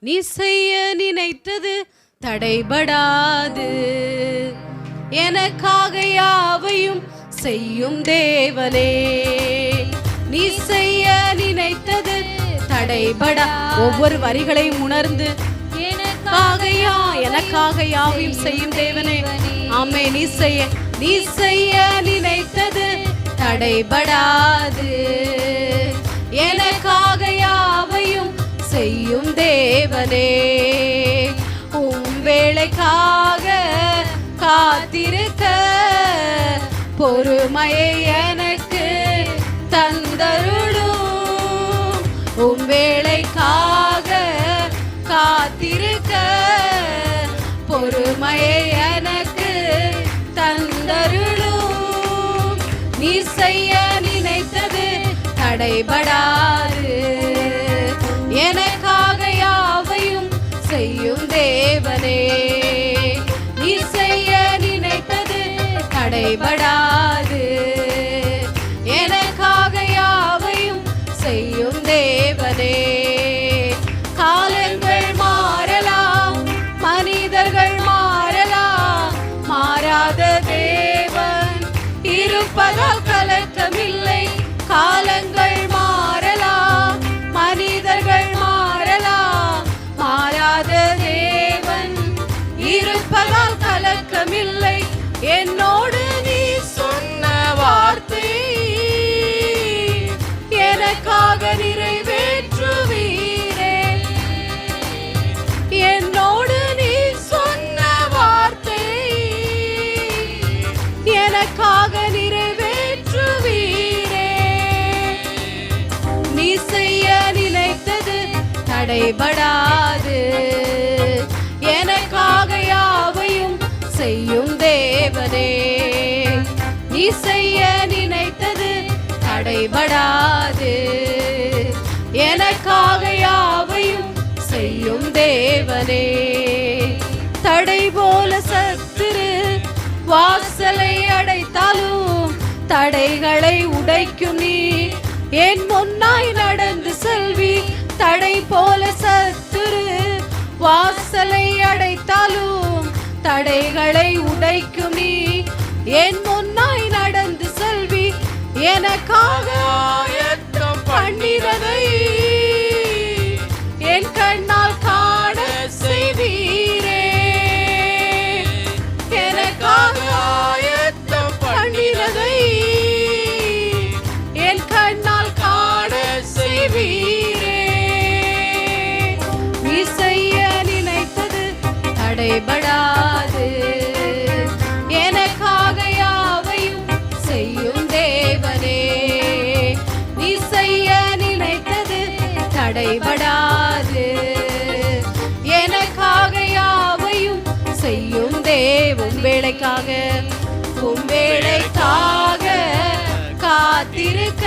நீ செய்ய நினைத்தது தடைபடாது. எனக்காக யாவையும் செய்யும் தேவனே, நீ செய்ய நினைத்தது தடைபடா. ஒவ்வொரு வரிகளையும் உணர்ந்து எனக்காக யாவையும் செய்யும் தேவனே. ஆமே, நீ செய்ய நினைத்தது தடைபடாது. எனக்காக யாவையும் செய்யும் தேவனே. உம் வேளைக்காக காத்திருக்க பொறுமையை எனக்கு தந்தருளும். உம் வேளைக்காக காத்திருக்க பொறுமையை எனக்கு தந்தருளும். நீ செய்ய நினைத்தது தடைபடாது. எனக்காக யாவையும் செய்யும் தேவனே, நீ செய்ய நினைத்தது தடைபடாது. எனக்காக யாவையும் செய்யும் தேவனே. காலங்கள் மாறலாம், மனிதர்கள் மாறலாம், மாறாத தேவன் இருப்பதால் கலக்கமில்லை. காலங்கள் மாறலாம், மனிதர்கள் மாறலாம், மாறாத தேவன் இருப்பதால் கலக்கமில்லை. என்னோடு நீ சொன்ன வார்த்தை எனக்காக நிறைவேற்றுவீரே. என்னோடு நீ சொன்ன வார்த்தை எனக்காக நிறைவேற்றுவீரே. நீ செய்ய நினைத்தது தடைபடாது. எனக்காக யாவையும் செய்யும் தேவனே, நீ செய்ய நினைத்தது தடைபடாது. எனக்காக யாவையும் செய்யும் தேவனே. தடை போல சத்துரு வாசலை அடைத்தாலும் தடைகளை உடைக்கும் நீ என் முன்னாய் நடந்து செல்வி. தடை போல சத்துரு வாசலை அடைத்தாலும் தடைகளை உடைக்கும் நீ என் முன்னாய் நடந்து செல்வி. எனக்காக ஆயத்தம் பண்ணினதை என் கண்ணால் காண செய்வீரே. எனக்காக ஆயத்தம் பண்ணினதை என் கண்ணால் காண செய்வீரே. நீ செய்ய நினைத்தது தடைபடாது. எனக்காக யாவையும் செய்யும் தேவனே, நீ செய்ய நினைத்தது தடைபடாது. எனக்காக யாவையும் செய்யும் தேவன் வேளைக்காக உம் வேளைக்காக காத்திருக்க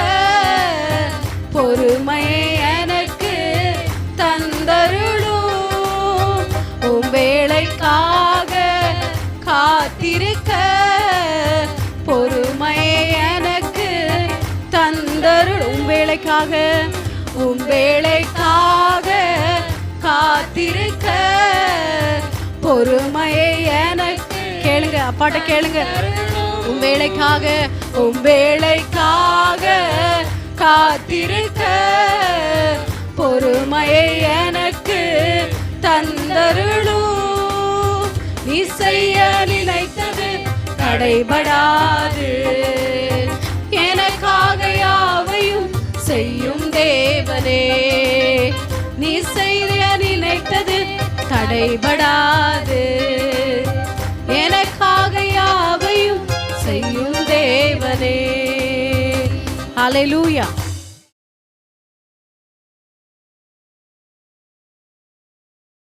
பொறுமையை எனக்கு தந்தருளும். உம் வேளைக்காக காத்திருக்க பொறுமையை எனக்கு தந்தருளும். உம் வேளைக்காக காத்திருக்க பொறுமையை எனக்கு. கேளுங்க, அப்பாட்ட கேளுங்க. உம் வேளைக்காக காத்திருக்க பொறுமையை எனக்கு தந்தருளும். நீ செய்ய நினைத்தது தடைபடாது. எனக்காக யாவையும் செய்யும் தேவனே, நீ செய்ய நினைத்தது தடைபடாது. எனக்காக யாவையும் செய்யும் தேவனே. ஹல்லேலூயா.